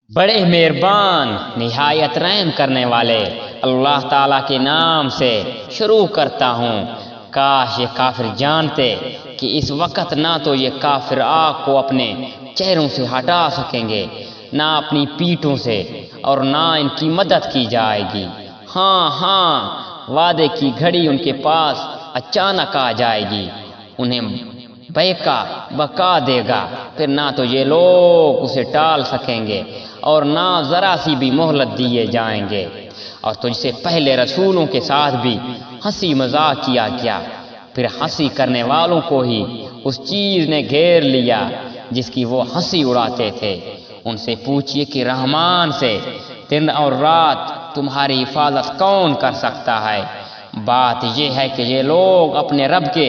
بڑے مہربان نہایت رحم کرنے والے اللہ تعالیٰ کے نام سے شروع کرتا ہوں۔ کاش یہ کافر جانتے کہ اس وقت نہ تو یہ کافر آگ کو اپنے چہروں سے ہٹا سکیں گے، نہ اپنی پیٹھوں سے، اور نہ ان کی مدد کی جائے گی۔ ہاں، وعدے کی گھڑی ان کے پاس اچانک آ جائے گی، انہیں بکا دے گا، پھر نہ تو یہ لوگ اسے ٹال سکیں گے اور نہ ذرا سی بھی مہلت دیے جائیں گے۔ اور تجھ سے پہلے رسولوں کے ساتھ بھی ہنسی مذاق کیا گیا، پھر ہنسی کرنے والوں کو ہی اس چیز نے گھیر لیا جس کی وہ ہنسی اڑاتے تھے۔ ان سے پوچھئے کہ رحمان سے دن اور رات تمہاری حفاظت کون کر سکتا ہے؟ بات یہ ہے کہ یہ لوگ اپنے رب کے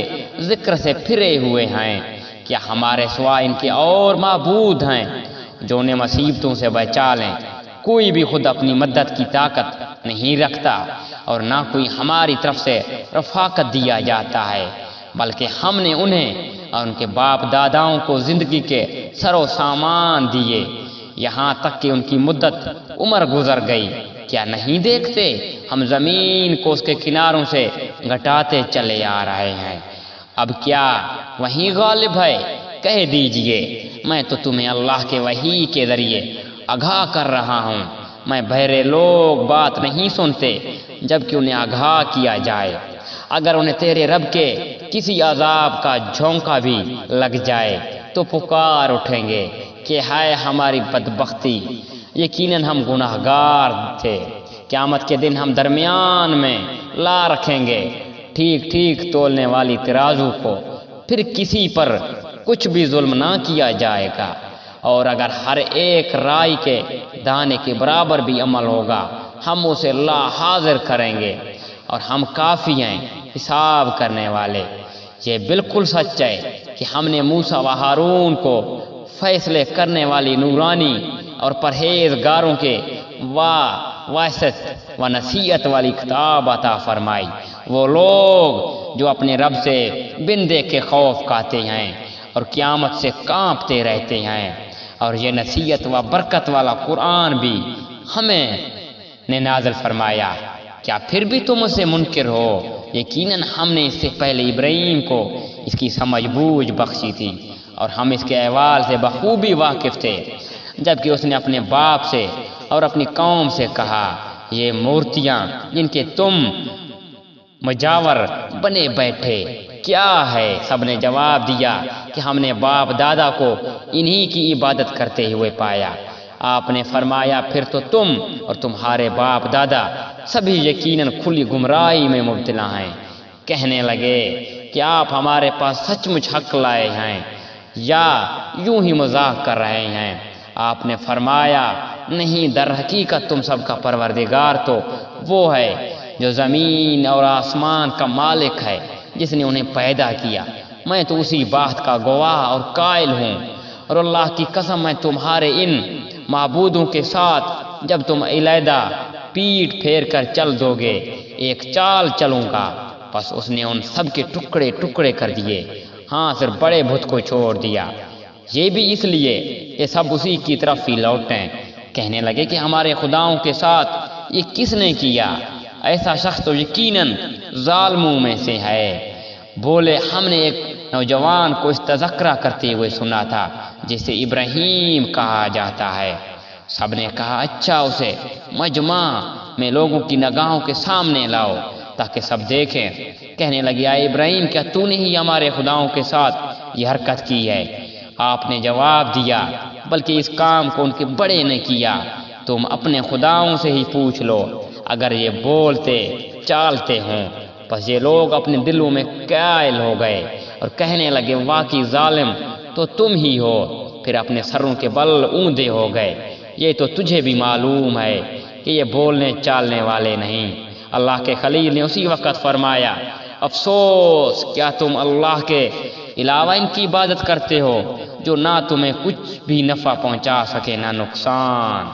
ذکر سے پھرے ہوئے ہیں۔ کیا ہمارے سوا ان کے اور معبود ہیں جو انہیں مصیبتوں سے بچا لیں؟ کوئی بھی خود اپنی مدد کی طاقت نہیں رکھتا اور نہ کوئی ہماری طرف سے رفاقت دیا جاتا ہے، بلکہ ہم نے انہیں اور ان کے باپ داداؤں کو زندگی کے سر و سامان دیے، یہاں تک کہ ان کی مدت عمر گزر گئی۔ کیا نہیں دیکھتے ہم زمین کو اس کے کناروں سے گھٹاتے چلے آ رہے ہیں؟ اب کیا وہی غالب ہے؟ کہہ دیجئے میں تو تمہیں اللہ کے وحی کے ذریعے آگاہ کر رہا ہوں۔ میں بہرے لوگ بات نہیں سنتے جبکہ انہیں آگاہ کیا جائے۔ اگر انہیں تیرے رب کے کسی عذاب کا جھونکا بھی لگ جائے تو پکار اٹھیں گے کہ ہائے ہماری بدبختی، یقیناً ہم گناہگار تھے۔ قیامت کے دن ہم درمیان میں لا رکھیں گے ٹھیک تولنے والی ترازو کو، پھر کسی پر کچھ بھی ظلم نہ کیا جائے گا، اور اگر ہر ایک رائی کے دانے کے برابر بھی عمل ہوگا ہم اسے لا حاضر کریں گے، اور ہم کافی ہیں حساب کرنے والے۔ یہ بالکل سچ ہے کہ ہم نے موسیٰ و ہارون کو فیصلے کرنے والی نورانی اور پرہیزگاروں کے واسط و نصیحت والی کتاب عطا فرمائی۔ وہ لوگ جو اپنے رب سے بن دیکھے خوف کھاتے ہیں اور قیامت سے کانپتے رہتے ہیں، اور یہ نصیحت و برکت والا قرآن بھی ہمیں نے نازل فرمایا۔ کیا پھر بھی تم اسے منکر ہو؟ یقیناً ہم نے اس سے پہلے ابراہیم کو اس کی سمجھ بوجھ بخشی تھی، اور ہم اس کے احوال سے بخوبی واقف تھے، جبکہ اس نے اپنے باپ سے اور اپنی قوم سے کہا یہ مورتیاں جن کے تم مجاور بنے بیٹھے کیا ہے؟ سب نے جواب دیا کہ ہم نے باپ دادا کو انہی کی عبادت کرتے ہوئے پایا۔ آپ نے فرمایا پھر تو تم اور تمہارے باپ دادا سبھی یقیناً کھلی گمراہی میں مبتلا ہیں۔ کہنے لگے کہ آپ ہمارے پاس سچ مچ حق لائے ہیں یا یوں ہی مذاق کر رہے ہیں؟ آپ نے فرمایا نہیں، در حقیقت تم سب کا پروردگار تو وہ ہے جو زمین اور آسمان کا مالک ہے، جس نے انہیں پیدا کیا۔ میں تو اسی بات کا گواہ اور قائل ہوں، اور اللہ کی قسم میں تمہارے ان معبودوں کے ساتھ جب تم علیحدہ پیٹ پھیر کر چل دو گے ایک چال چلوں گا۔ پس اس نے ان سب کے ٹکڑے کر دیے، ہاں صرف بڑے بت کو چھوڑ دیا۔ یہ بھی اس لیے یہ سب اسی کی طرف ہی لوٹیں۔ کہنے لگے کہ ہمارے خداؤں کے ساتھ یہ کس نے کیا؟ ایسا شخص تو یقیناً ظالموں میں سے ہے۔ بولے ہم نے ایک نوجوان کو اس تذکرہ کرتے ہوئے سنا تھا جسے ابراہیم کہا جاتا ہے۔ سب نے کہا اچھا اسے مجمع میں لوگوں کی نگاہوں کے سامنے لاؤ تاکہ سب دیکھیں۔ کہنے لگے آئے ابراہیم کیا تو نے ہی ہمارے خداؤں کے ساتھ یہ حرکت کی ہے؟ آپ نے جواب دیا بلکہ اس کام کو ان کے بڑے نے کیا، تم اپنے خداؤں سے ہی پوچھ لو اگر یہ بولتے چالتے ہوں۔ پس یہ لوگ اپنے دلوں میں قائل ہو گئے اور کہنے لگے واقعی ظالم تو تم ہی ہو، پھر اپنے سروں کے بل اونچے ہو گئے۔ یہ تو تجھے بھی معلوم ہے کہ یہ بولنے چالنے والے نہیں۔ اللہ کے خلیل نے اسی وقت فرمایا افسوس، کیا تم اللہ کے علاوہ ان کی عبادت کرتے ہو جو نہ تمہیں کچھ بھی نفع پہنچا سکے نہ نقصان؟